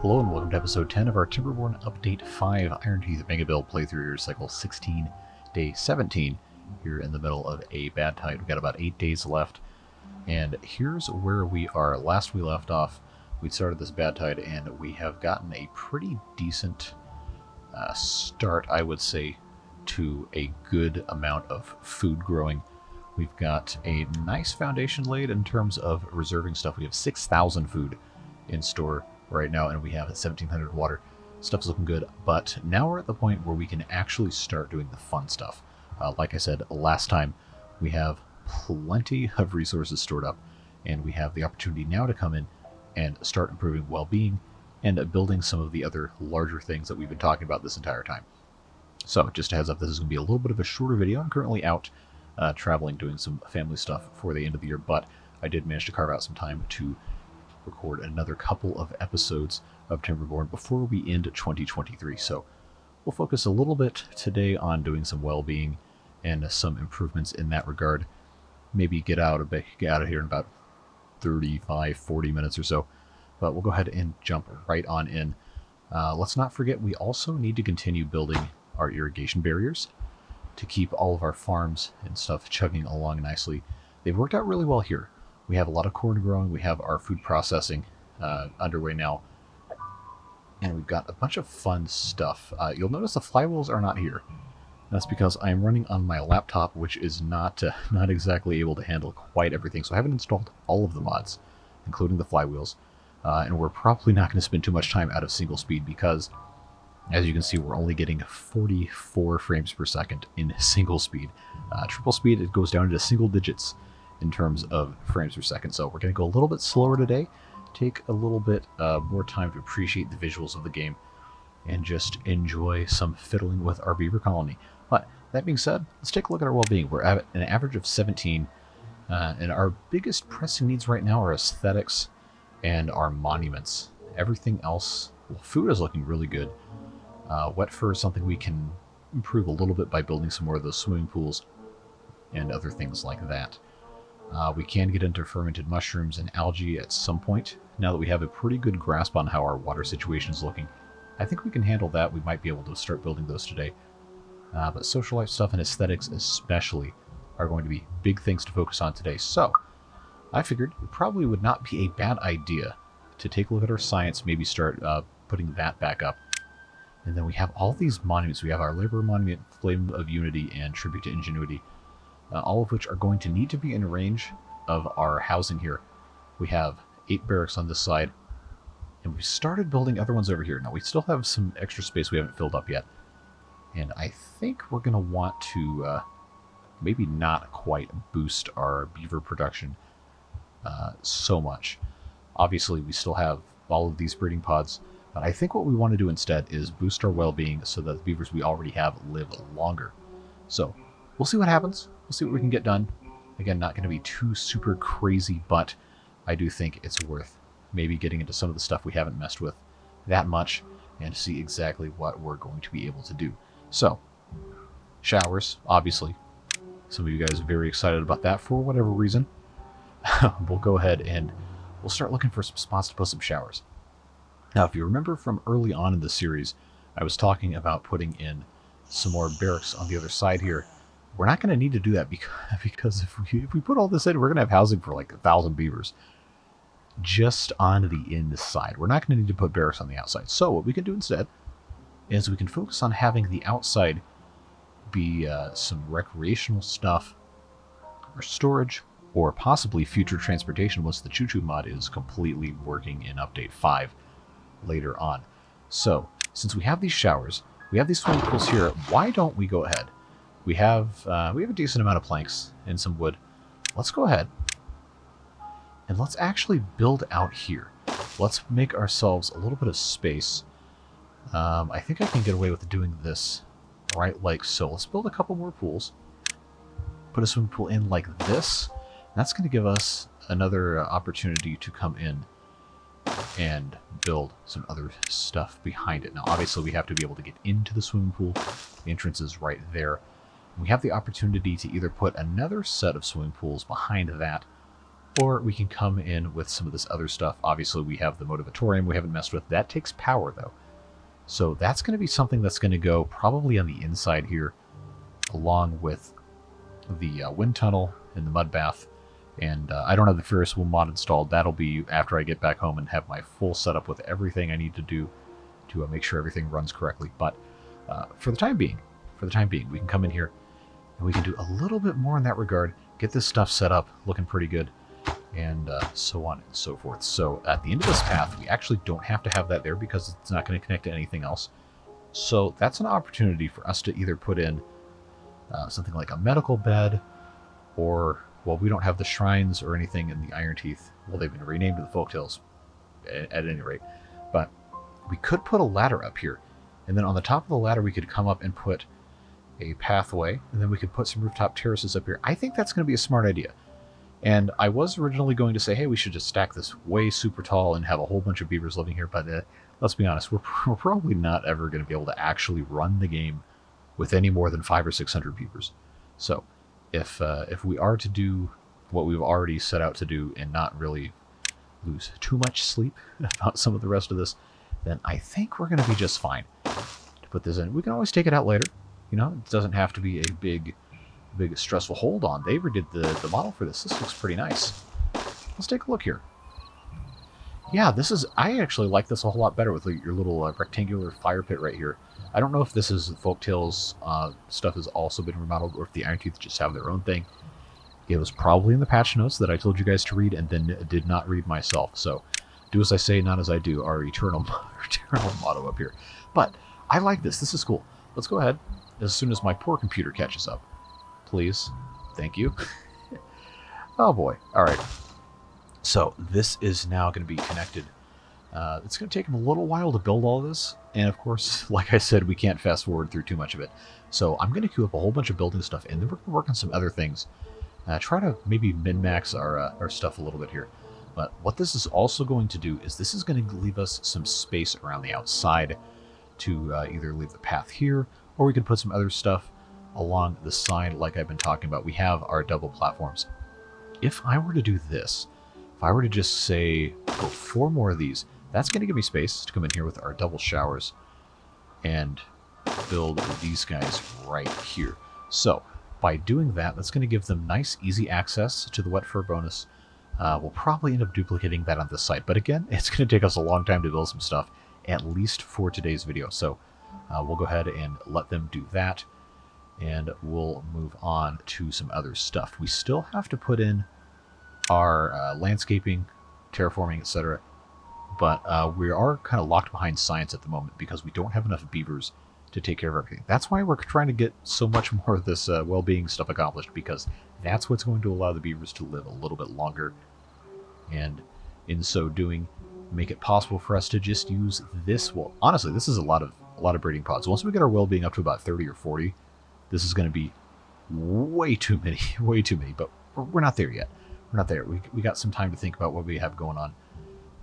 Hello and welcome to episode 10 of our Timberborn Update 5 Iron Teeth Mega Build playthrough, cycle 16, day 17, here in the middle of a bad tide. We've got about 8 days left, and here's where we are. Last we left off, we started this bad tide, and we have gotten a pretty decent start, I would say, to a good amount of food growing. We've got a nice foundation laid in terms of reserving stuff. We have 6,000 food in store right now, and we have 1,700 water. Stuff's looking good, but now we're at the point where we can actually start doing the fun stuff. Like I said last time, we have plenty of resources stored up, and we have the opportunity now to come in and start improving well-being and building some of the other larger things that we've been talking about this entire time. So just a heads up, this is going to be a little bit of a shorter video. I'm currently out traveling, doing some family stuff for the end of the year, but I did manage to carve out some time to record another couple of episodes of Timberborn before we end 2023. So we'll focus a little bit today on doing some well-being and some improvements in that regard. Maybe get out of here in about 35-40 minutes or so, but we'll go ahead and jump right on in. Let's not forget, we also need to continue building our irrigation barriers to keep all of our farms and stuff chugging along nicely. They've worked out really well here. We have a lot of corn growing. We have our food processing underway now. And we've got a bunch of fun stuff. You'll notice the flywheels are not here. That's because I'm running on my laptop, which is not exactly able to handle quite everything. So I haven't installed all of the mods, including the flywheels. And we're probably not going to spend too much time out of single speed because, as you can see, we're only getting 44 frames per second in single speed. Triple speed, it goes down into single digits in terms of frames per second. So we're going to go a little bit slower today, take a little bit more time to appreciate the visuals of the game, and just enjoy some fiddling with our beaver colony. But that being said, let's take a look at our well-being. We're at an average of 17, and our biggest pressing needs right now are aesthetics and our monuments. Everything else, well, food is looking really good. Wet fur is something we can improve a little bit by building some more of those swimming pools and other things like that. We can get into fermented mushrooms and algae at some point. Now that we have a pretty good grasp on how our water situation is looking, I think we can handle that. We might be able to start building those today. But social life stuff and aesthetics especially are going to be big things to focus on today. So I figured it probably would not be a bad idea to take a look at our science, maybe start putting that back up. And then we have all these monuments. We have our Labor Monument, Flame of Unity, and Tribute to Ingenuity. All of which are going to need to be in range of our housing here. We have 8 barracks on this side, and we started building other ones over here. Now, we still have some extra space we haven't filled up yet, and I think we're going to want to maybe not quite boost our beaver production so much. Obviously, we still have all of these breeding pods, but I think what we want to do instead is boost our well-being so that the beavers we already have live longer. So we'll see what happens. We'll see what we can get done. Again, not going to be too super crazy, but I do think it's worth maybe getting into some of the stuff we haven't messed with that much and see exactly what we're going to be able to do. So, showers, obviously. Some of you guys are very excited about that for whatever reason. We'll go ahead and we'll start looking for some spots to put some showers. Now, if you remember from early on in the series, I was talking about putting in some more barracks on the other side here. We're not going to need to do that because if we put all this in, we're going to have housing for like 1,000 beavers just on the inside. We're not going to need to put barracks on the outside. So what we can do instead is we can focus on having the outside be some recreational stuff or storage or possibly future transportation once the choo-choo mod is completely working in Update 5 later on. So since we have these showers, we have these swimming pools here, why don't we go ahead? We have a decent amount of planks and some wood. Let's go ahead and let's actually build out here. Let's make ourselves a little bit of space. I think I can get away with doing this right like so. Let's build a couple more pools. Put a swimming pool in like this. That's going to give us another opportunity to come in and build some other stuff behind it. Now, obviously, we have to be able to get into the swimming pool. The entrance is right there. We have the opportunity to either put another set of swimming pools behind that or we can come in with some of this other stuff. Obviously, we have the motivatorium we haven't messed with. That takes power, though. So that's going to be something that's going to go probably on the inside here, along with the wind tunnel and the mud bath. And I don't have the Ferris wheel mod installed. That'll be after I get back home and have my full setup with everything I need to do to make sure everything runs correctly. But for the time being, we can come in here and we can do a little bit more in that regard, get this stuff set up, looking pretty good, and so on and so forth. So at the end of this path, we actually don't have to have that there because it's not going to connect to anything else. So that's an opportunity for us to either put in something like a medical bed, or, well, we don't have the shrines or anything in the Iron Teeth. Well, they've been renamed to the Folktales at any rate. But we could put a ladder up here, and then on the top of the ladder we could come up and put a pathway, and then we could put some rooftop terraces up here. I think that's going to be a smart idea. And I was originally going to say, hey, we should just stack this way super tall and have a whole bunch of beavers living here, but let's be honest, we're probably not ever going to be able to actually run the game with any more than 500 or 600 beavers. So if we are to do what we've already set out to do and not really lose too much sleep about some of the rest of this, then I think we're going to be just fine to put this in. We can always take it out later. You know, it doesn't have to be a big stressful hold on. They redid the model for this. This looks pretty nice. Let's take a look here. Yeah, I actually like this a whole lot better with your little rectangular fire pit right here. I don't know if this is Folktales stuff has also been remodeled, or if the Iron Teeth just have their own thing. It was probably in the patch notes that I told you guys to read and then did not read myself. So do as I say, not as I do, our eternal motto up here. But I like this. This is cool. Let's go ahead as soon as my poor computer catches up. Please. Thank you. Oh boy. All right. So this is now going to be connected. It's going to take them a little while to build all this. And of course, like I said, we can't fast forward through too much of it. So I'm going to queue up a whole bunch of building stuff, and then we're going to work on some other things. Try to maybe min-max our stuff a little bit here. But what this is also going to do is this is going to leave us some space around the outside to either leave the path here, or we could put some other stuff along the side like I've been talking about. We have our double platforms. If I were to do this, if I were to just say go 4 more of these, that's going to give me space to come in here with our double showers and build these guys right here. So by doing that, that's going to give them nice, easy access to the wet fur bonus. We'll probably end up duplicating that on this site, but again, it's going to take us a long time to build some stuff, at least for today's video. So we'll go ahead and let them do that, and we'll move on to some other stuff. We still have to put in our landscaping, terraforming, etc. But we are kind of locked behind science at the moment because we don't have enough beavers to take care of everything. That's why we're trying to get so much more of this well-being stuff accomplished, because that's what's going to allow the beavers to live a little bit longer, and in so doing, make it possible for us to just use this. Well, honestly, this is a lot of breeding pods. Once we get our well-being up to about 30 or 40, this is going to be way too many, but we're not there yet. We're not there. We got some time to think about what we have going on,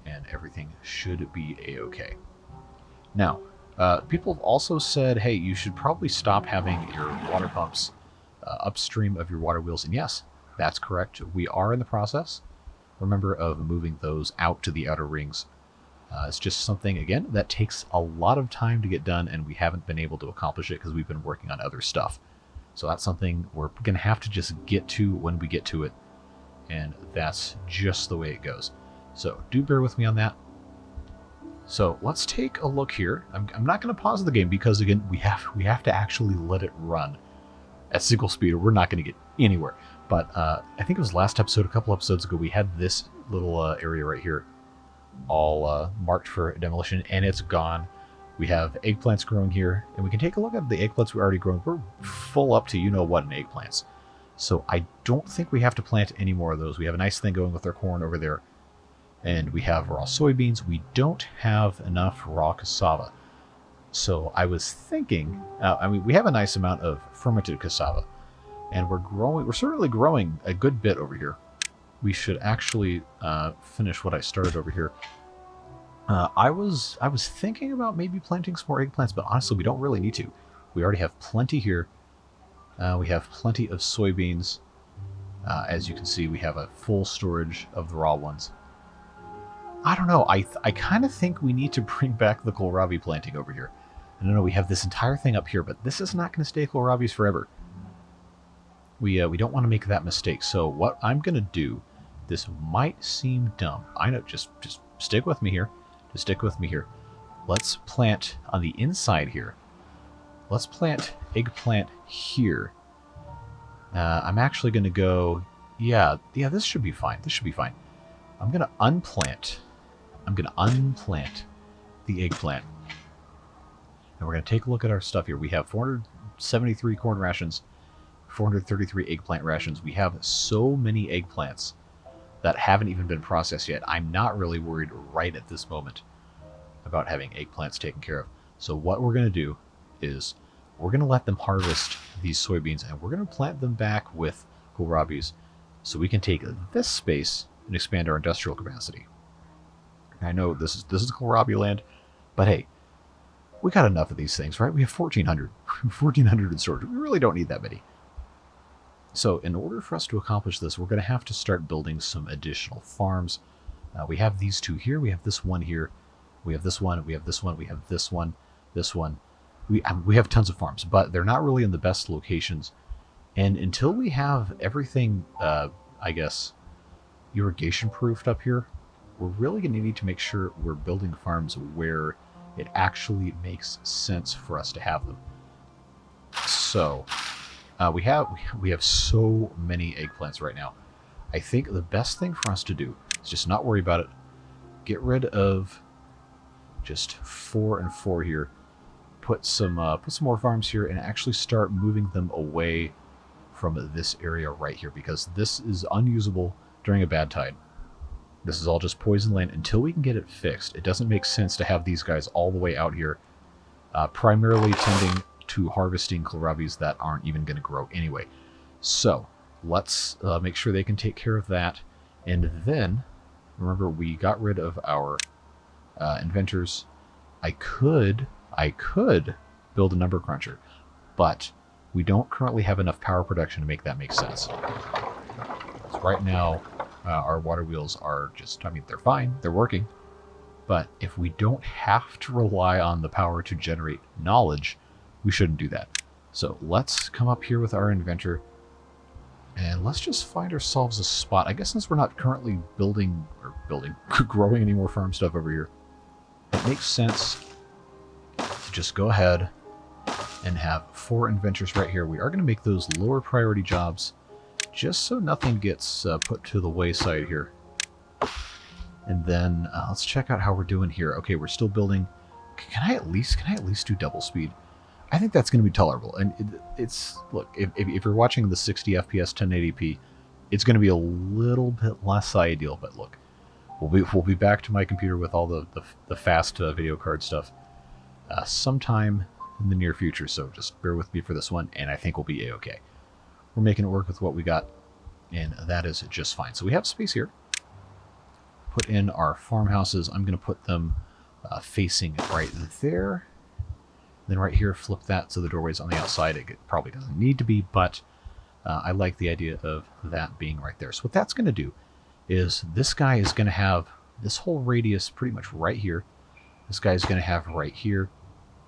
and everything should be a-okay. Now, people have also said, hey, you should probably stop having your water pumps upstream of your water wheels. And yes, that's correct. We are in the process, remember, of moving those out to the outer rings. It's just something, again, that takes a lot of time to get done, and we haven't been able to accomplish it because we've been working on other stuff. So that's something we're going to have to just get to when we get to it, and that's just the way it goes. So do bear with me on that. So let's take a look here. I'm not going to pause the game because, again, we have to actually let it run at single speed, or we're not going to get anywhere. But I think it was last episode, a couple episodes ago, we had this little area right here all marked for demolition, and it's gone. We have eggplants growing here, and we can take a look at the eggplants we already grown. We're full up to you-know-what in eggplants. So I don't think we have to plant any more of those. We have a nice thing going with our corn over there. And we have raw soybeans. We don't have enough raw cassava. So I was thinking, we have a nice amount of fermented cassava, and we're certainly growing a good bit over here. We should actually finish what I started over here. I was thinking about maybe planting some more eggplants, but honestly, we don't really need to. We already have plenty here. We have plenty of soybeans. As you can see, we have a full storage of the raw ones. I don't know. I kind of think we need to bring back the kohlrabi planting over here. I don't know. We have this entire thing up here, but this is not going to stay kohlrabis forever. We don't want to make that mistake. So what I'm going to do, this might seem dumb. I know. Just stick with me here. Just stick with me here. Let's plant on the inside here. Let's plant eggplant here. I'm actually going to go, yeah, this should be fine. This should be fine. I'm going to unplant the eggplant. And we're going to take a look at our stuff here. We have 473 corn rations, 433 eggplant rations. We have so many eggplants that haven't even been processed yet. I'm not really worried right at this moment about having eggplants taken care of. So what we're going to do is we're going to let them harvest these soybeans, and we're going to plant them back with kohlrabis so we can take this space and expand our industrial capacity. I know this is kohlrabi land, but hey, we got enough of these things, right? We have 1,400. 1,400 in storage. We really don't need that many. So in order for us to accomplish this, we're going to have to start building some additional farms. We have these two here. We have this one here. We have this one. We have this one. We have this one. This one. We have tons of farms, but they're not really in the best locations. And until we have everything, I guess, irrigation proofed up here, we're really going to need to make sure we're building farms where it actually makes sense for us to have them. So we have so many eggplants right now. I think the best thing for us to do is just not worry about it. Get rid of just 4 and 4 here. Put some more farms here and actually start moving them away from this area right here, because this is unusable during a bad tide. This is all just poison land until we can get it fixed. It doesn't make sense to have these guys all the way out here, primarily tending to harvesting kohlrabis that aren't even going to grow anyway. So let's make sure they can take care of that. And then, remember, we got rid of our inventors. I could build a number cruncher, but we don't currently have enough power production to make that make sense. So right now, our water wheels are just, I mean, they're fine, they're working, but if we don't have to rely on the power to generate knowledge, we shouldn't do that. So let's come up here with our inventor, and let's just find ourselves a spot. I guess since we're not currently growing any more farm stuff over here, it makes sense to just go ahead and have 4 inventors right here. We are going to make those lower priority jobs just so nothing gets put to the wayside here. And then let's check out how we're doing here. Okay, we're still building. Can I at least do double speed? I think that's going to be tolerable. And it's look, if you're watching the 60 FPS 1080p, it's going to be a little bit less ideal. But look, we'll be back to my computer with all the fast video card stuff sometime in the near future. So just bear with me for this one, and I think we'll be a-okay. We're making it work with what we got, and that is just fine. So we have space here. Put in our farmhouses. I'm going to put them facing right there. Then right here, flip that so the doorway's on the outside. It probably doesn't need to be, but I like the idea of that being right there. So what that's going to do is this guy is going to have this whole radius pretty much right here. This guy is going to have right here.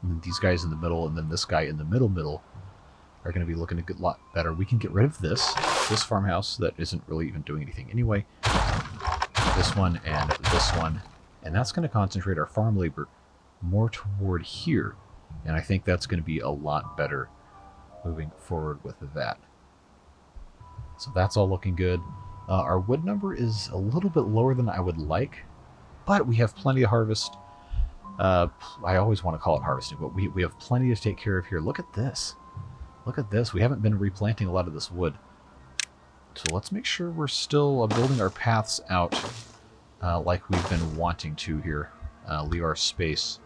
And then these guys in the middle, and then this guy in the middle are going to be looking a good lot better. We can get rid of this farmhouse that isn't really even doing anything anyway. This one and this one. And that's going to concentrate our farm labor more toward here. And I think that's going to be a lot better moving forward with that. So that's all looking good. Our wood number is a little bit lower than I would like, but we have plenty of harvest. I always want to call it harvesting, but we have plenty to take care of here. Look at this. Look at this. We haven't been replanting a lot of this wood. So let's make sure we're still building our paths out like we've been wanting to here. Leave our space.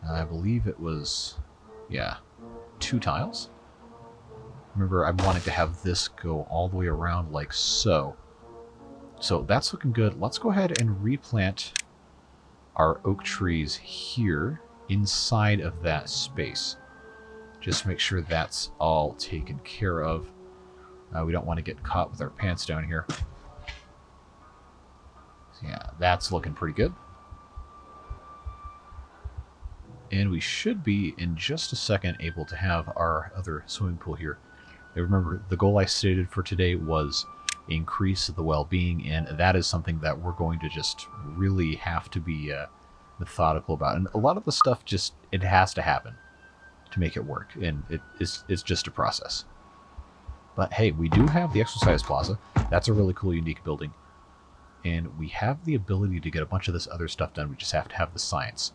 I believe it was, yeah, 2 tiles. Remember, I'm wanting to have this go all the way around like so. So that's looking good. Let's go ahead and replant our oak trees here inside of that space. Just make sure that's all taken care of. We don't want to get caught with our pants down here. So yeah, that's looking pretty good. And we should be, in just a second, able to have our other swimming pool here. And remember, the goal I stated for today was increase the well-being, and that is something that we're going to just really have to be methodical about. And a lot of the stuff just, it has to happen to make it work, and it's just a process. But hey, we do have the exercise plaza. That's a really cool, unique building. And we have the ability to get a bunch of this other stuff done. We just have to have the science.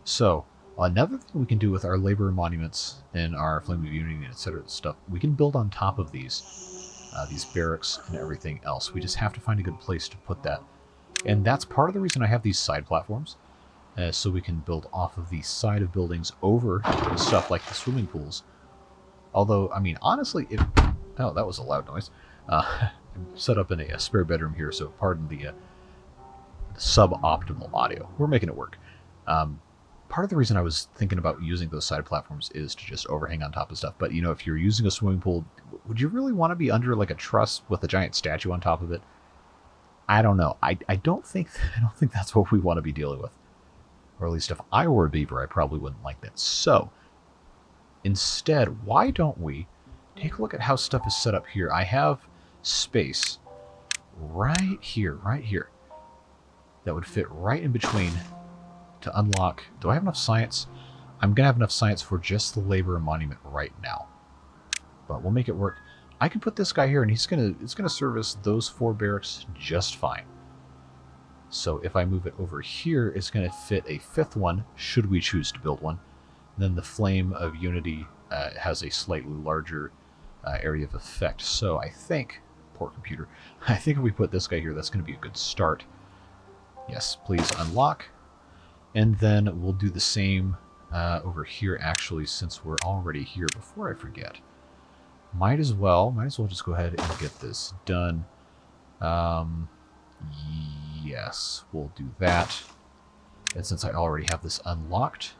So, another thing we can do with our labor monuments and our Flame of Unity, etc. stuff, we can build on top of these barracks and everything else. We just have to find a good place to put that. And that's part of the reason I have these side platforms, so we can build off of the side of buildings over stuff like the swimming pools. Although, I mean, honestly, oh, that was a loud noise. I'm set up in a spare bedroom here, so pardon the suboptimal audio. We're making it work. Part of the reason I was thinking about using those side platforms is to just overhang on top of stuff. But, you know, if you're using a swimming pool, would you really want to be under like a truss with a giant statue on top of it? I don't know. I don't think that's what we want to be dealing with. Or at least if I were a beaver, I probably wouldn't like that. So, instead, why don't we take a look at how stuff is set up here? I have space right here, that would fit right in between to unlock. Do I have enough science? I'm gonna have enough science for just the labor monument right now, but we'll make it work. I can put this guy here, and it's gonna service those 4 barracks just fine. So if I move it over here, it's gonna fit a 5th one should we choose to build one. And then the Flame of Unity has a slightly larger area of effect. So I think, poor computer, I think if we put this guy here, that's gonna be a good start. Yes, please unlock. And then we'll do the same over here, actually, since we're already here. Before I forget, might as well just go ahead and get this done. Yes, we'll do that. And since I already have this unlocked,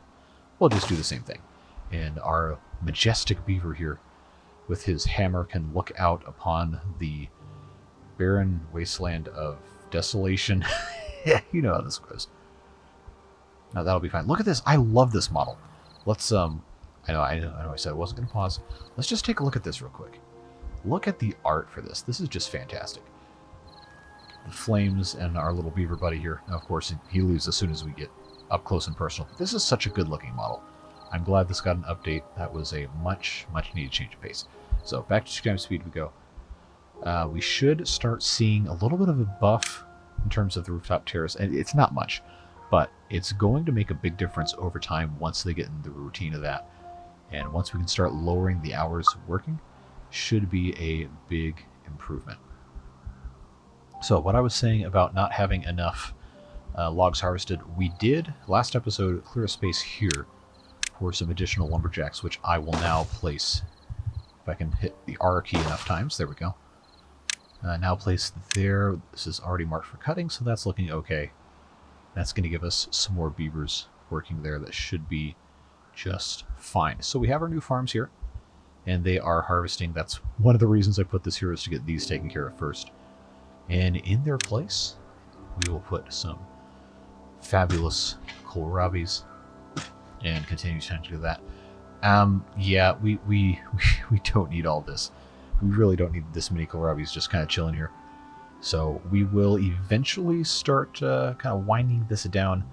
we'll just do the same thing. And our majestic beaver here with his hammer can look out upon the barren wasteland of desolation. Yeah, you know how this goes. Now that'll be fine. Look at this. I love this model. Let's I know I said I wasn't going to pause. Let's just take a look at this real quick. Look at the art for this. This is just fantastic. The flames and our little beaver buddy here. Now, of course, he leaves as soon as we get up close and personal. This is such a good looking model. I'm glad this got an update. That was a much needed change of pace. So back to 2 times speed we go. We should start seeing a little bit of a buff in terms of the rooftop terrace. And it's not much, but it's going to make a big difference over time once they get in the routine of that. And once we can start lowering the hours of working, should be a big improvement. So what I was saying about not having enough logs harvested, we did last episode clear a space here for some additional lumberjacks, which I will now place. If I can hit the R key enough times, there we go. Now place there. This is already marked for cutting, so that's looking okay. That's going to give us some more beavers working there. That should be just fine. So we have our new farms here, and they are harvesting. That's one of the reasons I put this here, is to get these taken care of first. And in their place, we will put some fabulous kohlrabis and continue to do that. Yeah, we don't need all this. We really don't need this many kohlrabis just kind of chilling here. So we will eventually start kind of winding this down.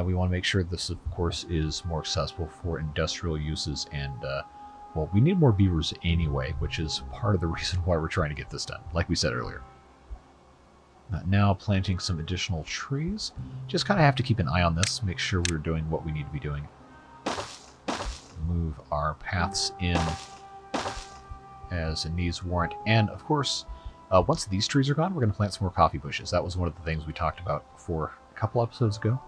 We want to make sure this, of course, is more accessible for industrial uses. And, well, we need more beavers anyway, which is part of the reason why we're trying to get this done, like we said earlier. Now planting some additional trees. Just kind of have to keep an eye on this, make sure we're doing what we need to be doing. Move our paths in as needs warrant. And, of course, once these trees are gone, we're going to plant some more coffee bushes. That was one of the things we talked about for a couple episodes ago.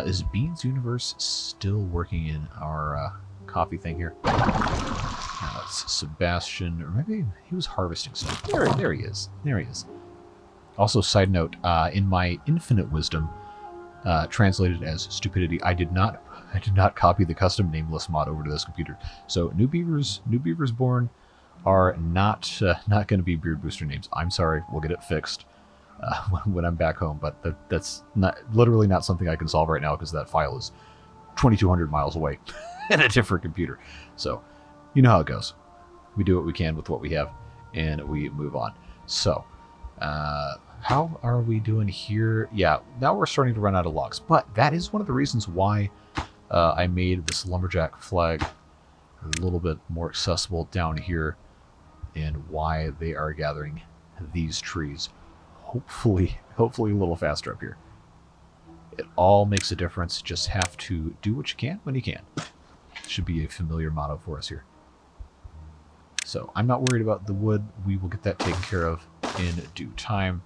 Is Beans Universe still working in our coffee thing here? It's Sebastian, or maybe he was harvesting stuff. There he is. There he is. Also, side note, in my infinite wisdom, translated as stupidity, I did not copy the custom nameless mod over to this computer. So new beavers born are not going to be beard booster names. I'm sorry. We'll get it fixed when I'm back home. But that's literally not something I can solve right now because that file is 2,200 miles away in a different computer. So you know how it goes. We do what we can with what we have, and we move on. So how are we doing here? Yeah, now we're starting to run out of logs. But that is one of the reasons why I made this lumberjack flag a little bit more accessible down here, and why they are gathering these trees. Hopefully a little faster up here. It all makes a difference. Just have to do what you can when you can. Should be a familiar motto for us here. So I'm not worried about the wood. We will get that taken care of in due time,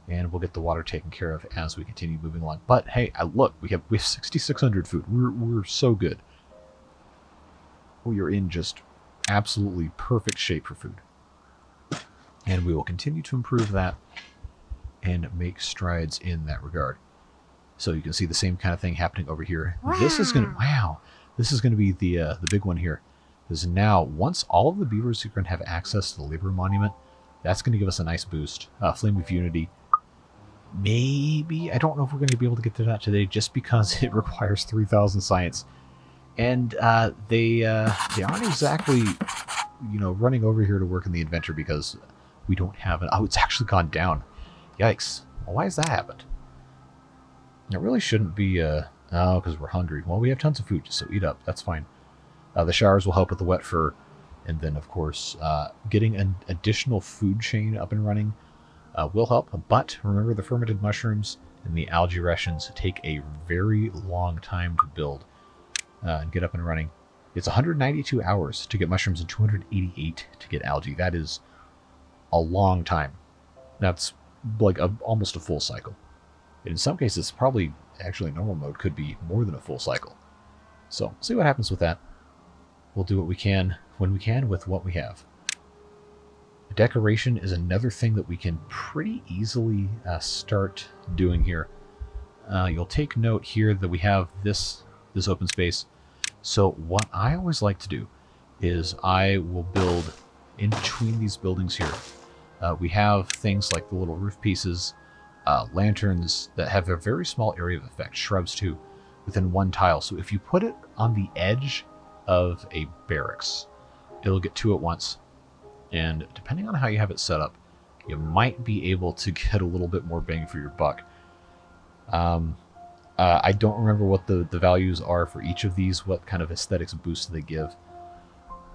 and we'll get the water taken care of as we continue moving along. But hey, look, we have 6,600 food. We're so good. We are in just absolutely perfect shape for food, and we will continue to improve that and make strides in that regard. So you can see the same kind of thing happening over here. Wow. This is gonna be the big one here. Because now, once all of the beavers are going to have access to the labor monument, that's going to give us a nice boost. Flame of Unity. Maybe, I don't know if we're going to be able to get to that today, just because it requires 3,000 science. And they aren't exactly, running over here to work in the inventor because we don't have it. Oh, it's actually gone down. Yikes. Well, why has that happened? It really shouldn't be, because we're hungry. Well, we have tons of food, so eat up. That's fine. The showers will help with the wet fur. And then, of course, getting an additional food chain up and running will help. But remember, the fermented mushrooms and the algae rations take a very long time to build and get up and running. It's 192 hours to get mushrooms and 288 to get algae. That is a long time. That's like almost a full cycle. And in some cases, probably actually normal mode could be more than a full cycle. So see what happens with that. We'll do what we can when we can with what we have. Decoration is another thing that we can pretty easily start doing here. You'll take note here that we have this open space. So what I always like to do is I will build in between these buildings here. We have things like the little roof pieces, lanterns that have a very small area of effect, shrubs too, within one tile. So if you put it on the edge of a barracks, it'll get two at once, and depending on how you have it set up, you might be able to get a little bit more bang for your buck. I don't remember what the values are for each of these, what kind of aesthetics boost they give,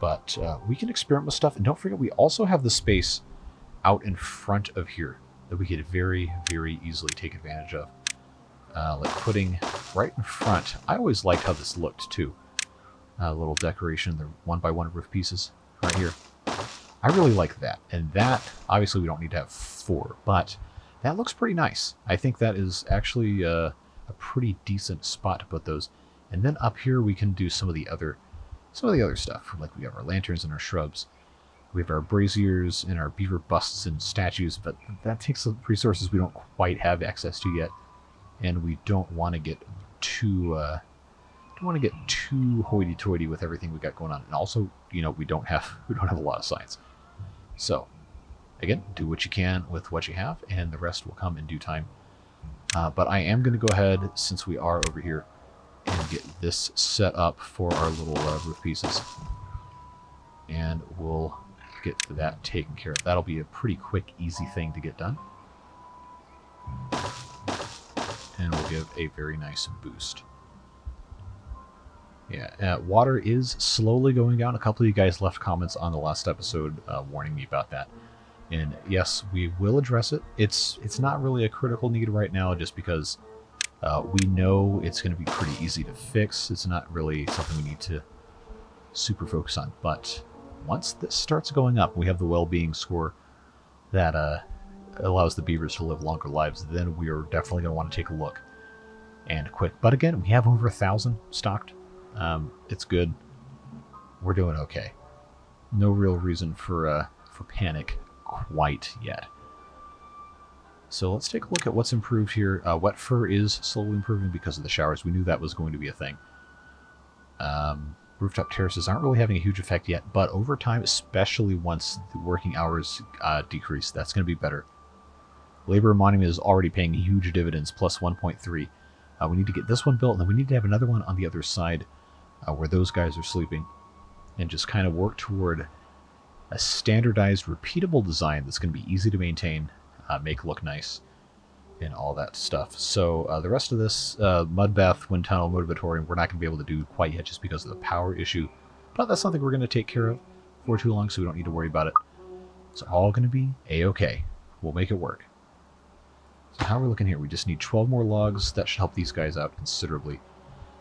but we can experiment with stuff. And don't forget, we also have the space out in front of here that we could very, very easily take advantage of, like putting right in front. I always liked how this looked too. A little decoration, the 1x1 roof pieces right here. I really like that. And that, obviously we don't need to have 4, but that looks pretty nice. I think that is actually a pretty decent spot to put those. And then up here we can do some of the other stuff. Like we have our lanterns and our shrubs. We have our braziers and our beaver busts and statues, but that takes some resources we don't quite have access to yet. And we don't want to get too hoity-toity with everything we got going on. And also, we don't have a lot of science. So again, do what you can with what you have, and the rest will come in due time. But I am going to go ahead, since we are over here, and get this set up for our little roof pieces. And we'll get that taken care of. That'll be a pretty quick, easy thing to get done. And we'll give a very nice boost. Yeah, water is slowly going down. A couple of you guys left comments on the last episode warning me about that. And yes, we will address it. It's not really a critical need right now, just because we know it's going to be pretty easy to fix. It's not really something we need to super focus on. But once this starts going up, we have the well-being score that allows the beavers to live longer lives, then we are definitely going to want to take a look and quit. But again, we have over 1,000 stocked. It's good. We're doing okay. No real reason for panic quite yet. So let's take a look at what's improved here. Wet fur is slowly improving because of the showers. We knew that was going to be a thing. rooftop terraces aren't really having a huge effect yet, but over time, especially once the working hours decrease, that's going to be better. Labor Monument is already paying huge dividends, plus 1.3. We need to get this one built, and then we need to have another one on the other side where those guys are sleeping, and just kind of work toward a standardized, repeatable design that's going to be easy to maintain, make look nice, and all that stuff. So the rest of this, mud bath, wind tunnel, motivatorium, we're not going to be able to do quite yet just because of the power issue, but that's something we're going to take care of for too long, so we don't need to worry about it. It's all going to be a-okay. We'll make it work. So how are we looking here? We just need 12 more logs. That should help these guys out considerably.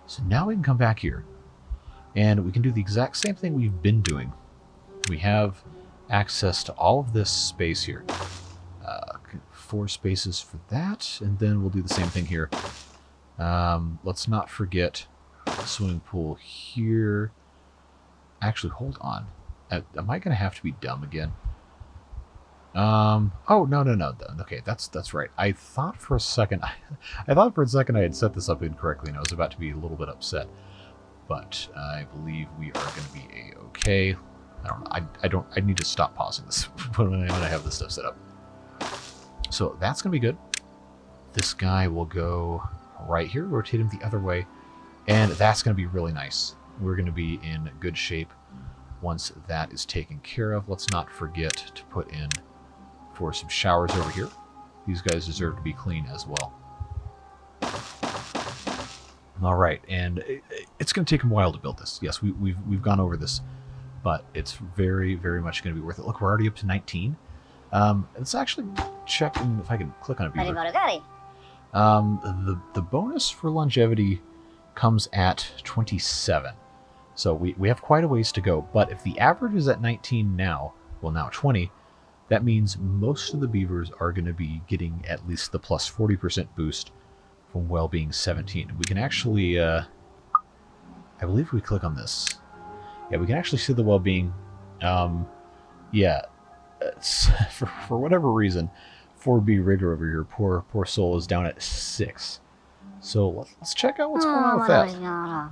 So now we can come back here, and we can do the exact same thing we've been doing. We have access to all of this space here. 4 spaces for that, and then we'll do the same thing here. Let's not forget the swimming pool here. Actually, hold on. Am I going to have to be dumb again? Oh, no. Okay, that's right. I thought for a second I had set this up incorrectly, and I was about to be a little bit upset. But I believe we are going to be a-okay. I don't know. I need to stop pausing this when I have this stuff set up. So that's going to be good. This guy will go right here, rotate him the other way, and that's going to be really nice. We're going to be in good shape once that is taken care of. Let's not forget to put in for some showers over here. These guys deserve to be clean as well. All right, and it's going to take a while to build this. Yes, we've gone over this, but it's very, very much going to be worth it. Look, we're already up to 19. Let's actually check if I can click on a beaver. The bonus for longevity comes at 27. So we have quite a ways to go, but if the average is at 19 now, well, now 20, that means most of the beavers are going to be getting at least the plus 40% boost from well-being 17. We can actually, I believe if we click on this, yeah, we can actually see the well-being. Yeah, for whatever reason, 4B Rigger over here, poor soul, is down at 6. So let's check out what's going on with that.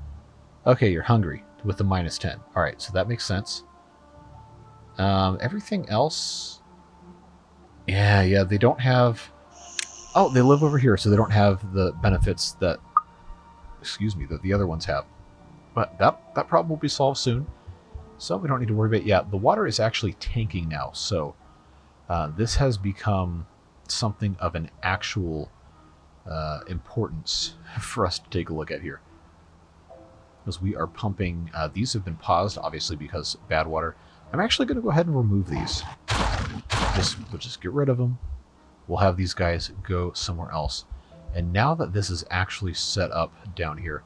Okay, you're hungry with the minus 10. All right, so that makes sense. Everything else, yeah, they don't have. Oh, they live over here, so they don't have the benefits that, that the other ones have. But that problem will be solved soon, so we don't need to worry about it. Yeah, the water is actually tanking now, so this has become something of an actual importance for us to take a look at here. Because we are pumping, these have been paused, obviously, because bad water. I'm actually going to go ahead and remove these. We'll just get rid of them. We'll have these guys go somewhere else. And now that this is actually set up down here,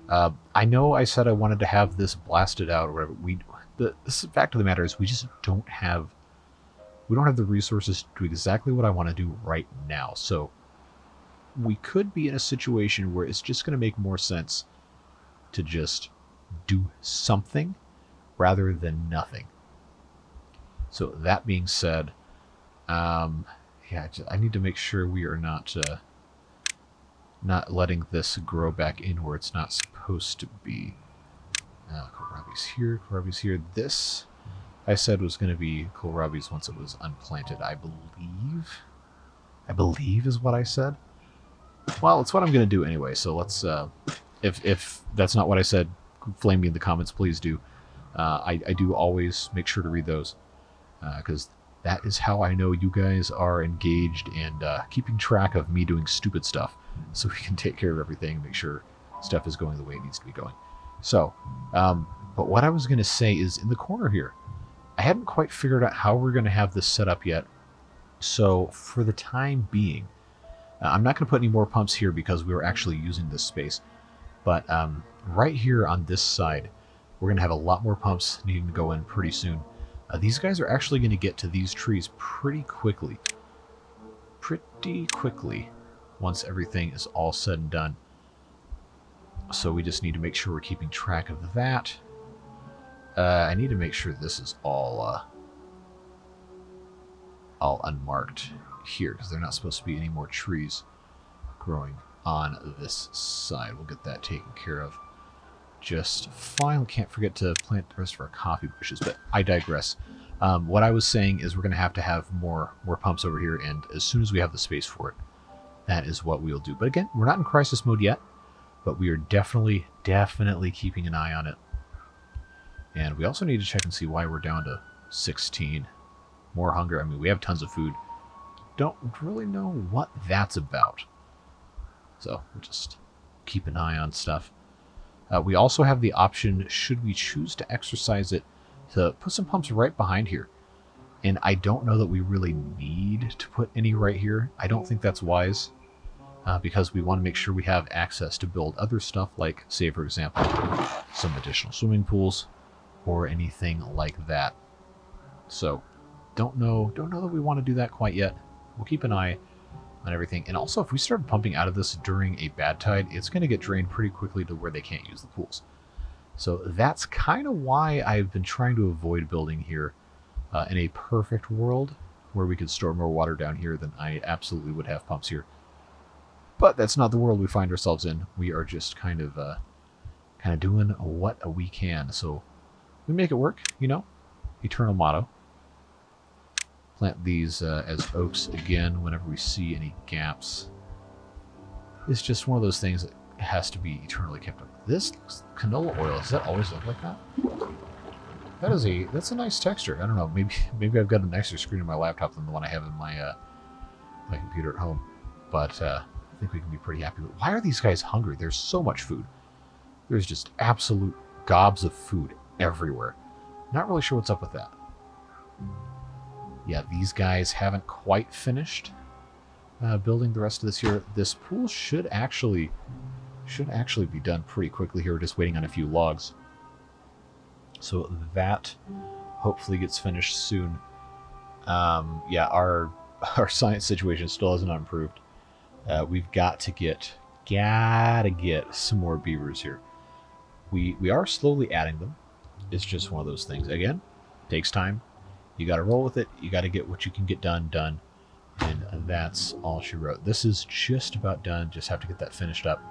I know I said I wanted to have this blasted out or whatever. The fact of the matter is we just don't have the resources to do exactly what I want to do right now. So we could be in a situation where it's just going to make more sense to just do something rather than nothing. So that being said, yeah, I need to make sure we are not letting this grow back in where it's not supposed to be. Kohlrabi's here. This, I said, was going to be kohlrabi's once it was unplanted. I believe is what I said. Well, it's what I'm going to do anyway. So let's, if that's not what I said, flame me in the comments, please do. I do always make sure to read those because that is how I know you guys are engaged and keeping track of me doing stupid stuff, so we can take care of everything and make sure stuff is going the way it needs to be going. So, but what I was going to say is in the corner here, I hadn't quite figured out how we're going to have this set up yet. So for the time being, I'm not going to put any more pumps here because we were actually using this space. But right here on this side, we're going to have a lot more pumps needing to go in pretty soon. These guys are actually going to get to these trees pretty quickly. Once everything is all said and done. So we just need to make sure we're keeping track of that. I need to make sure this is all unmarked here, because they're not supposed to be any more trees growing on this side. We'll get that taken care of. just finally can't forget to plant the rest of our coffee bushes, but I digress. What I was saying is we're going to have more pumps over here, and as soon as we have the space for it, that is what we'll do. But again, we're not in crisis mode yet, but we are definitely keeping an eye on it. And we also need to check and see why we're down to 16. More hunger. I mean, we have tons of food. Don't really know what that's about. So we'll just keep an eye on stuff. We also have the option, should we choose to exercise it, to put some pumps right behind here. And I don't know that we really need to put any right here. I don't think that's wise, because we want to make sure we have access to build other stuff, like, say, for example, some additional swimming pools or anything like that. So don't know that we want to do that quite yet. We'll keep an eye on everything. And also, if we start pumping out of this during a bad tide, it's going to get drained pretty quickly to where they can't use the pools. So that's kind of why I've been trying to avoid building here. In a perfect world where we could store more water down here, then I absolutely would have pumps here. But that's not the world we find ourselves in. We are just kind of doing what we can. So we make it work, you know. Eternal motto. Plant these as oaks again whenever we see any gaps. It's just one of those things that has to be eternally kept up. This canola oil, does that always look like that? That's a nice texture. I don't know. Maybe I've got a nicer screen on my laptop than the one I have in my my computer at home. But I think we can be pretty happy with it. Why are these guys hungry? There's so much food. There's just absolute gobs of food everywhere. Not really sure what's up with that. Yeah, these guys haven't quite finished building the rest of this here. This pool should actually be done pretty quickly here. We're just waiting on a few logs. So that hopefully gets finished soon. Yeah, our science situation still hasn't improved. We've got to get some more beavers here. We are slowly adding them. It's just one of those things. Again, takes time. You got to roll with it. You got to get what you can get done. And that's all she wrote. This is just about done. Just have to get that finished up.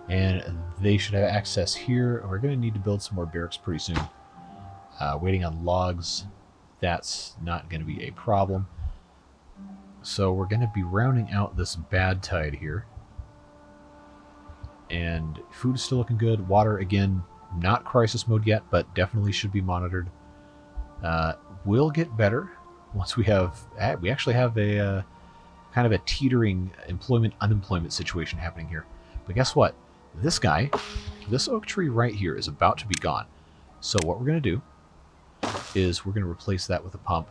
And they should have access here. We're going to need to build some more barracks pretty soon. Waiting on logs, that's not going to be a problem. So we're going to be rounding out this bad tide here. And food is still looking good. Water, again, not crisis mode yet, but definitely should be monitored. Will get better once we actually have a kind of a teetering unemployment situation happening here. But guess what? This oak tree right here is about to be gone. So what we're going to do is we're going to replace that with a pump.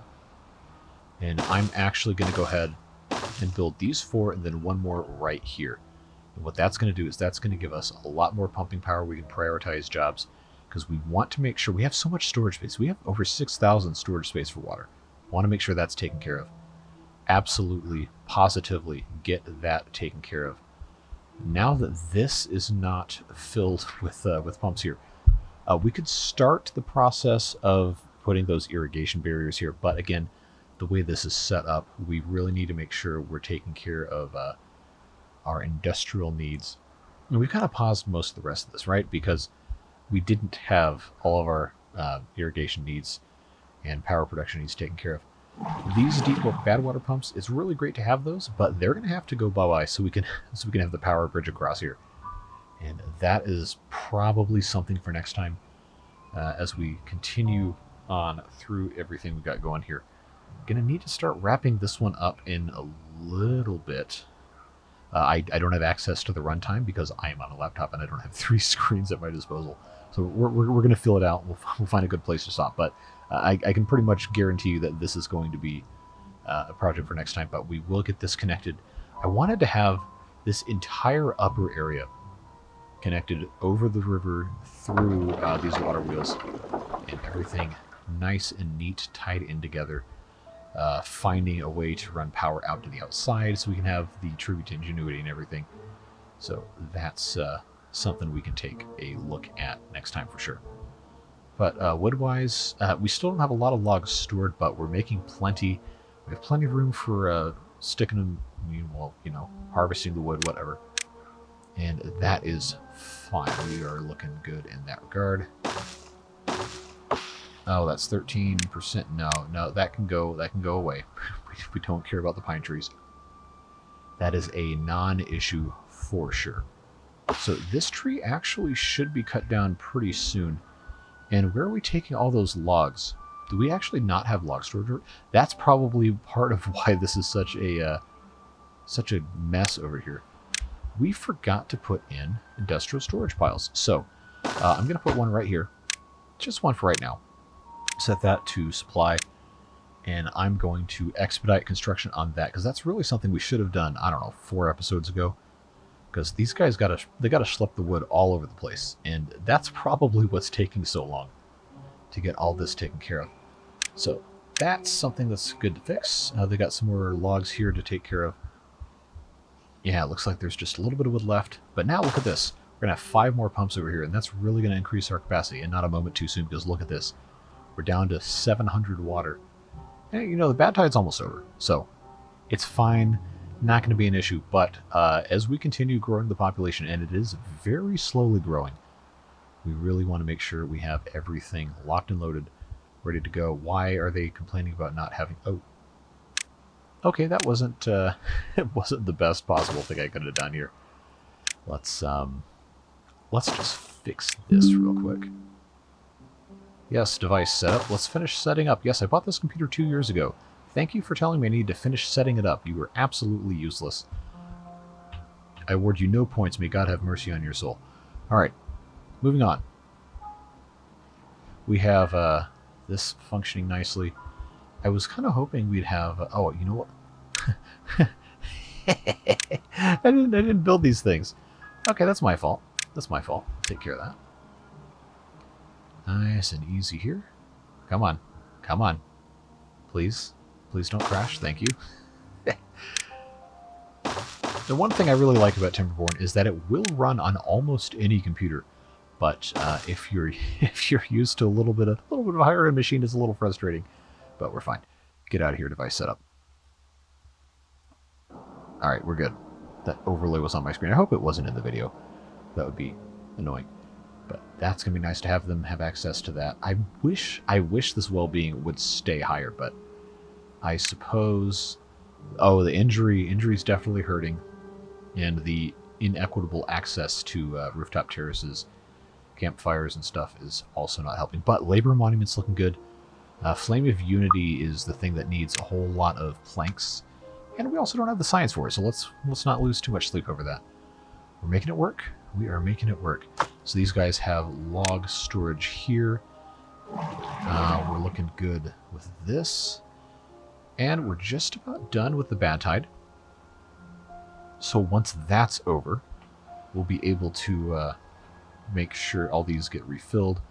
And I'm actually going to go ahead and build these 4 and then one more right here. And what that's going to do is that's going to give us a lot more pumping power. We can prioritize jobs because we want to make sure we have so much storage space. We have over 6,000 storage space for water. We want to make sure that's taken care of. Absolutely, positively get that taken care of. Now that this is not filled with pumps here, we could start the process of putting those irrigation barriers here. But again, the way this is set up, we really need to make sure we're taking care of our industrial needs. And we've kind of paused most of the rest of this, right? Because we didn't have all of our irrigation needs and power production needs taken care of. These deep bad water pumps, it's really great to have those, but they're going to have to go bye-bye so we can have the power bridge across here. And that is probably something for next time as we continue on through everything we got going here. Gonna need to start wrapping this one up in a little bit. I don't have access to the runtime because I am on a laptop and I don't have 3 screens at my disposal. So we're going to fill it out. We'll find a good place to stop. But I can pretty much guarantee you that this is going to be a project for next time. But we will get this connected. I wanted to have this entire upper area connected over the river through these water wheels and everything nice and neat, tied in together. Finding a way to run power out to the outside so we can have the tribute to ingenuity and everything. So that's something we can take a look at next time for sure. But wood-wise, we still don't have a lot of logs stored, but we're making plenty. We have plenty of room for sticking them, well, you know, harvesting the wood, whatever. And that is fine. We are looking good in that regard. Oh, that's 13%. No, that can go away. We don't care about the pine trees. That is a non-issue for sure. So this tree actually should be cut down pretty soon. And where are we taking all those logs? Do we actually not have log storage? That's probably part of why this is such a mess over here. We forgot to put in industrial storage piles. So I'm going to put one right here. Just one for right now. Set that to supply. And I'm going to expedite construction on that, because that's really something we should have done, I don't know, 4 episodes ago. Because these guys gotta schlep the wood all over the place. And that's probably what's taking so long to get all this taken care of. So that's something that's good to fix. They got some more logs here to take care of. Yeah, it looks like there's just a little bit of wood left. But now look at this. We're going to have 5 more pumps over here, and that's really going to increase our capacity, and not a moment too soon, because look at this. We're down to 700 water. And, you know, the bad tide's almost over, so it's fine. Not going to be an issue, but as we continue growing the population, and it is very slowly growing, we really want to make sure we have everything locked and loaded, ready to go. Why are they complaining about not having... Oh. Okay, that wasn't it wasn't the best possible thing I could have done here. Let's just fix this real quick. Yes, device setup. Let's finish setting up. Yes, I bought this computer 2 years ago. Thank you for telling me I need to finish setting it up. You were absolutely useless. I award you no points. May God have mercy on your soul. All right, moving on. We have this functioning nicely. I was kind of hoping we'd have... oh, you know what? I didn't build these things. Okay, that's my fault. That's my fault. Take care of that. Nice and easy here. Come on. Come on. Please. Please don't crash. Thank you. The one thing I really like about Timberborn is that it will run on almost any computer. But if you're used to a little bit of a higher end machine, it's a little frustrating. But we're fine. Get out of here, device setup. Alright, we're good. That overlay was on my screen. I hope it wasn't in the video. That would be annoying. But that's going to be nice to have them have access to that. I wish this well-being would stay higher, but I suppose... Oh, the injury's definitely hurting. And the inequitable access to rooftop terraces, campfires and stuff is also not helping. But Labor Monument's looking good. Flame of Unity is the thing that needs a whole lot of planks, and we also don't have the science for it, so let's not lose too much sleep over that. We're making it work. We are making it work. So these guys have log storage here. We're looking good with this, and we're just about done with the bad tide. So once that's over, we'll be able to make sure all these get refilled.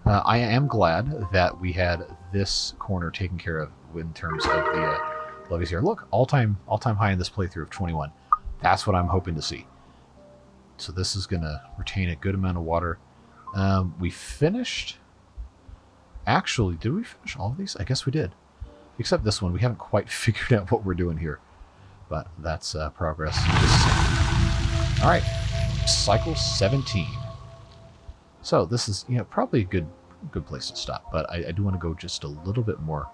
I am glad that we had this corner taken care of in terms of the levees here. Look, all-time high in this playthrough of 21. That's what I'm hoping to see. So this is going to retain a good amount of water. We finished... Actually, did we finish all of these? I guess we did. Except this one. We haven't quite figured out what we're doing here. But that's progress. Alright, cycle 17. So this is, probably a good place to stop, but I do want to go just a little bit more.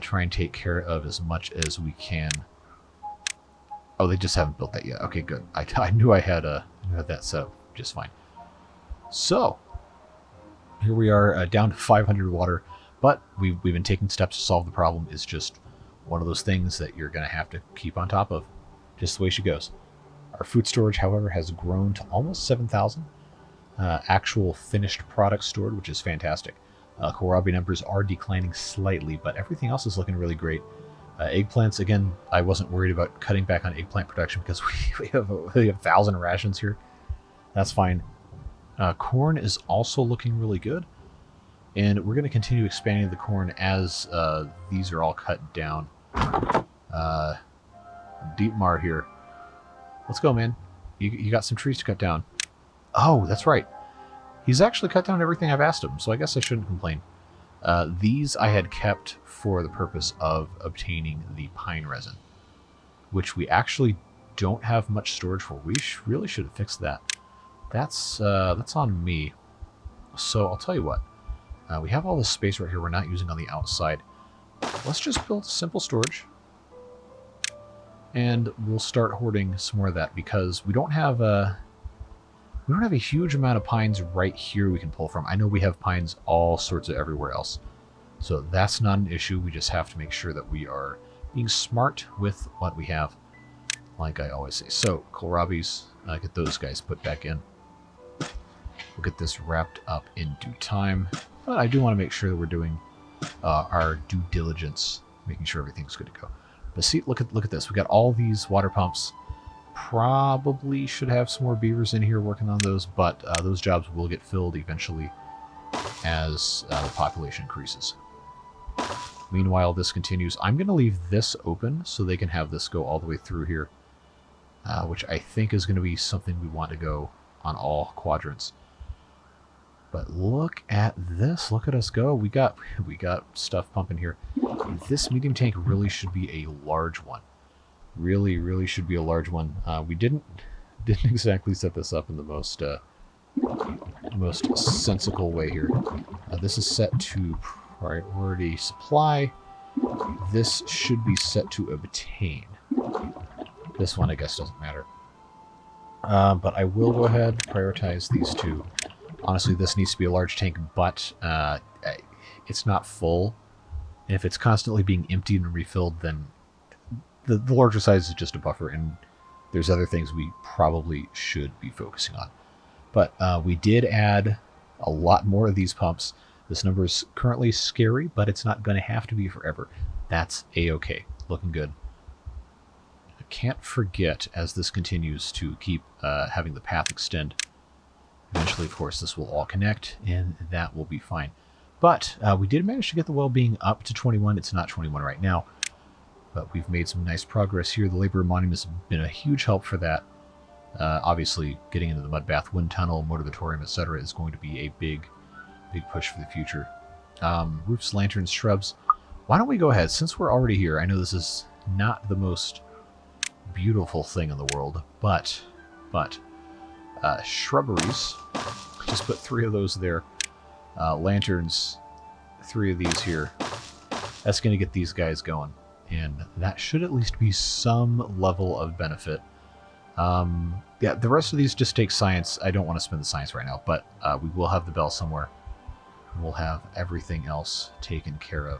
Try and take care of as much as we can. Oh, they just haven't built that yet. Okay, good. I knew I had that set up just fine. So here we are down to 500 water, but we've been taking steps to solve the problem. It's just one of those things that you're going to have to keep on top of, just the way she goes. Our food storage, however, has grown to almost 7,000. Actual finished product stored, which is fantastic. Kohlrabi numbers are declining slightly, but everything else is looking really great. Eggplants, again, I wasn't worried about cutting back on eggplant production because we have 1,000 rations here. That's fine. Corn is also looking really good, and we're going to continue expanding the corn as these are all cut down. Deepmar here. Let's go, man. You got some trees to cut down. Oh, that's right. He's actually cut down everything I've asked him, so I guess I shouldn't complain. These I had kept for the purpose of obtaining the pine resin, which we actually don't have much storage for. We really should have fixed that. That's on me. So I'll tell you what. We have all this space right here we're not using on the outside. Let's just build simple storage. And we'll start hoarding some more of that because we don't have a huge amount of pines right here we can pull from. I know we have pines all sorts of everywhere else. So that's not an issue. We just have to make sure that we are being smart with what we have, like I always say. So kohlrabies, get those guys put back in. We'll get this wrapped up in due time. But I do want to make sure that we're doing our due diligence, making sure everything's good to go. But see, look at this. We got all these water pumps. Probably should have some more beavers in here working on those, but those jobs will get filled eventually as the population increases. Meanwhile, this continues. I'm going to leave this open so they can have this go all the way through here, which I think is going to be something we want to go on all quadrants. But look at this. Look at us go. We got stuff pumping here. This medium tank really should be a large one. Really should be a large one. We didn't exactly set this up in the most sensical way here. This is set to priority supply. This should be set to obtain. This one, I guess, doesn't matter. But I will go ahead and prioritize these two. Honestly, this needs to be a large tank, but it's not full. And if it's constantly being emptied and refilled, then the larger size is just a buffer, and there's other things we probably should be focusing on. But we did add a lot more of these pumps. This number is currently scary, but it's not going to have to be forever. That's A-okay. Looking good. I can't forget, as this continues, to keep having the path extend. Eventually, of course, this will all connect, and that will be fine. But we did manage to get the well-being up to 21. It's not 21 right now, but we've made some nice progress here. The labor monument has been a huge help for that. Obviously, getting into the mud bath, wind tunnel, motivatorium, etc. is going to be a big push for the future. Roofs, lanterns, shrubs. Why don't we go ahead, since we're already here? I know this is not the most beautiful thing in the world, but shrubberies. Just put 3 of those there. Lanterns, 3 of these here. That's going to get these guys going, and that should at least be some level of benefit. Yeah, the rest of these just take science. I don't want to spend the science right now, but we will have the bell somewhere. We'll have everything else taken care of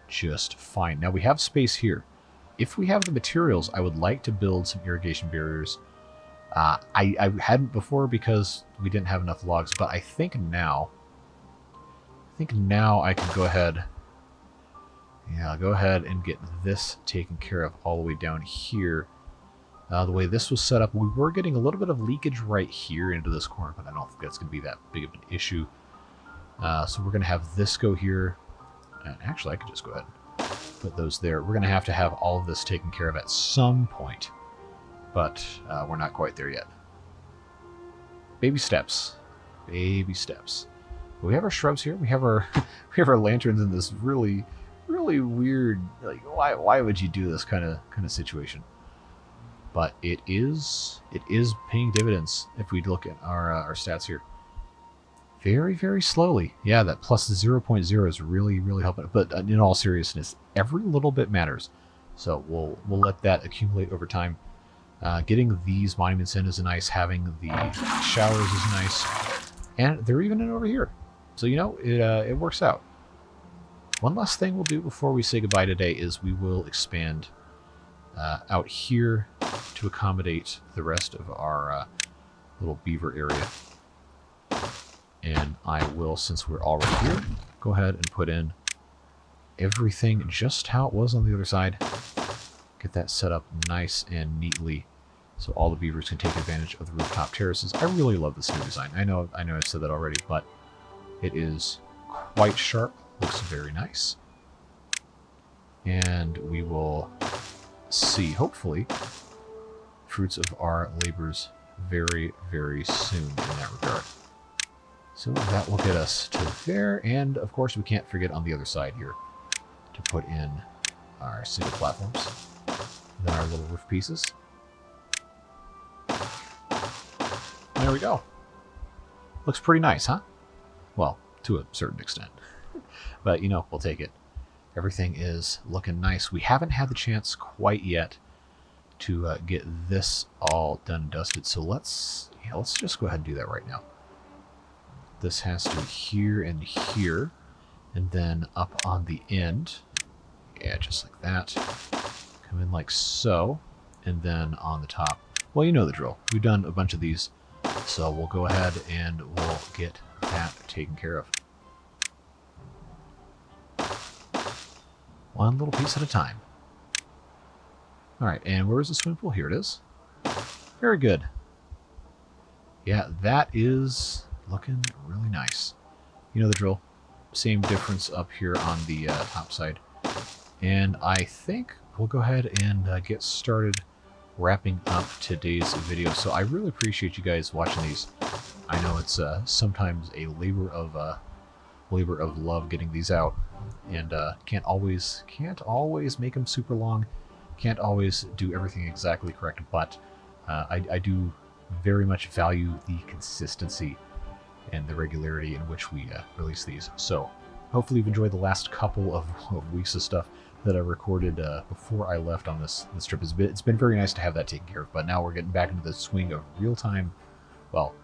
just fine. Now we have space here. If we have the materials, I would like to build some irrigation barriers. I hadn't before because we didn't have enough logs, but I think now I can go ahead. Yeah, I'll go ahead and get this taken care of all the way down here. The way this was set up, we were getting a little bit of leakage right here into this corner, but I don't think that's going to be that big of an issue. So we're going to have this go here. And actually, I could just go ahead and put those there. We're going to have all of this taken care of at some point, but we're not quite there yet. Baby steps. Baby steps. We have our shrubs here. We have our lanterns in this really weird, like, why would you do this kind of situation? But it is paying dividends if we look at our stats here. Very slowly. Yeah, that plus 0.0 is really helping. But in all seriousness, every little bit matters. So we'll let that accumulate over time. Getting these monuments in is nice. Having the showers is nice. And they're even in over here. So, you know, it works out. One last thing we'll do before we say goodbye today is we will expand out here to accommodate the rest of our little beaver area. And I will, since we're already here, go ahead and put in everything just how it was on the other side. Get that set up nice and neatly so all the beavers can take advantage of the rooftop terraces. I really love this new design. I know I've said that already, but it is quite sharp. Looks very nice. And we will see, hopefully, fruits of our labors very soon in that regard. So that will get us to there, and of course we can't forget on the other side here to put in our single platforms, then our little roof pieces. there we go. Looks pretty nice, huh? Well, to a certain extent. But, you know, we'll take it. Everything is looking nice. We haven't had the chance quite yet to get this all done and dusted. So let's just go ahead and do that right now. This has to be here and here, and then up on the end. Yeah, just like that. Come in like so, and then on the top. Well, you know the drill. We've done a bunch of these, so we'll go ahead and we'll get that taken care of. One little piece at a time. All right, and where is the swimming pool? Here it is. Very good. Yeah, that is looking really nice. You know the drill. Same difference up here on the top side. And I think we'll go ahead and get started wrapping up today's video. So I really appreciate you guys watching these. I know it's sometimes a labor of love getting these out, and can't always make them super long, can't always do everything exactly correct, but I do very much value the consistency and the regularity in which we release these. So hopefully you've enjoyed the last couple of weeks of stuff that I recorded before I left on this trip. It's been very nice to have that taken care of, but now we're getting back into the swing of real time. Well,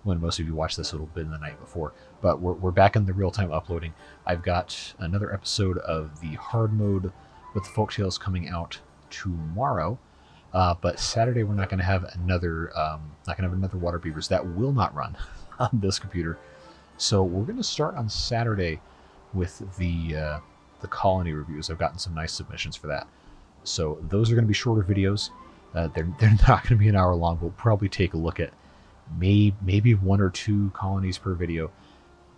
when most of you watch this, it'll have been the night before, but we're back in the real time uploading. I've got another episode of the hard mode with the folktales coming out tomorrow, but Saturday we're not going to have another water beavers. That will not run on this computer. So we're going to start on Saturday with the colony reviews. I've gotten some nice submissions for that. So those are going to be shorter videos. They're not going to be an hour long. We'll probably take a look at maybe 1 or 2 colonies per video.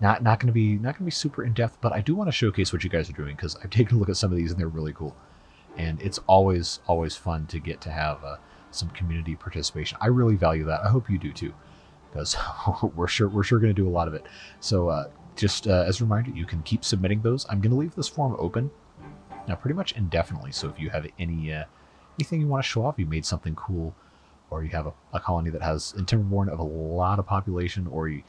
Not going to be super in depth, but I do want to showcase what you guys are doing, because I've taken a look at some of these and they're really cool. And it's always fun to get to have some community participation. I really value that. I hope you do too, because we're sure going to do a lot of it. So just as a reminder, you can keep submitting those. I'm going to leave this form open now pretty much indefinitely. So if you have anything you want to show off, you made something cool, or you have a colony that has in Timberborn of a lot of population, or you've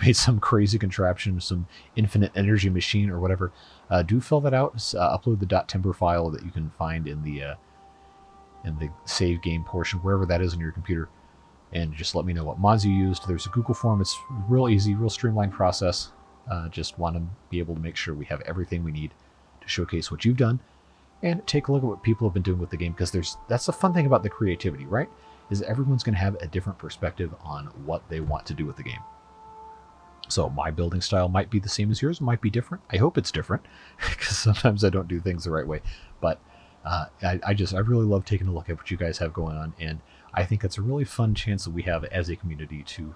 made some crazy contraption, some infinite energy machine or whatever, do fill that out. Upload the .timber file that you can find in the save game portion, wherever that is on your computer, and just let me know what mods you used. There's a Google form. It's real easy, real streamlined process. Just want to be able to make sure we have everything we need to showcase what you've done, and take a look at what people have been doing with the game, because that's the fun thing about the creativity, right? Is everyone's going to have a different perspective on what they want to do with the game. So my building style might be the same as yours, might be different. I hope it's different, because sometimes I don't do things the right way. But I really love taking a look at what you guys have going on, and I think it's a really fun chance that we have as a community to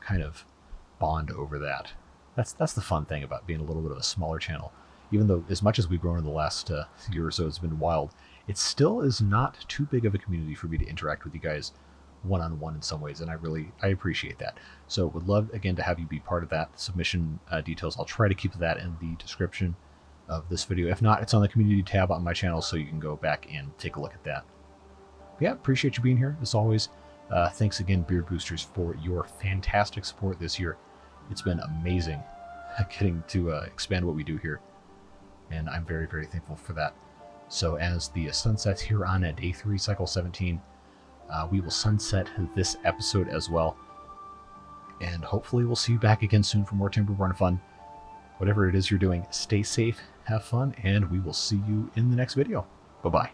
kind of bond over that. That's the fun thing about being a little bit of a smaller channel. Even though as much as we've grown in the last year or so, it's been wild, it still is not too big of a community for me to interact with you guys one-on-one in some ways, and I appreciate that. So would love, again, to have you be part of that. Submission details, I'll try to keep that in the description of this video. If not, it's on the community tab on my channel, so you can go back and take a look at that. But yeah, appreciate you being here, as always. Thanks again, Beard Boosters, for your fantastic support this year. It's been amazing getting to expand what we do here, and I'm very, very thankful for that. So as the sun sets here on day 3, cycle 17, we will sunset this episode as well. And hopefully we'll see you back again soon for more Timberborn fun. Whatever it is you're doing, stay safe, have fun, and we will see you in the next video. Bye-bye.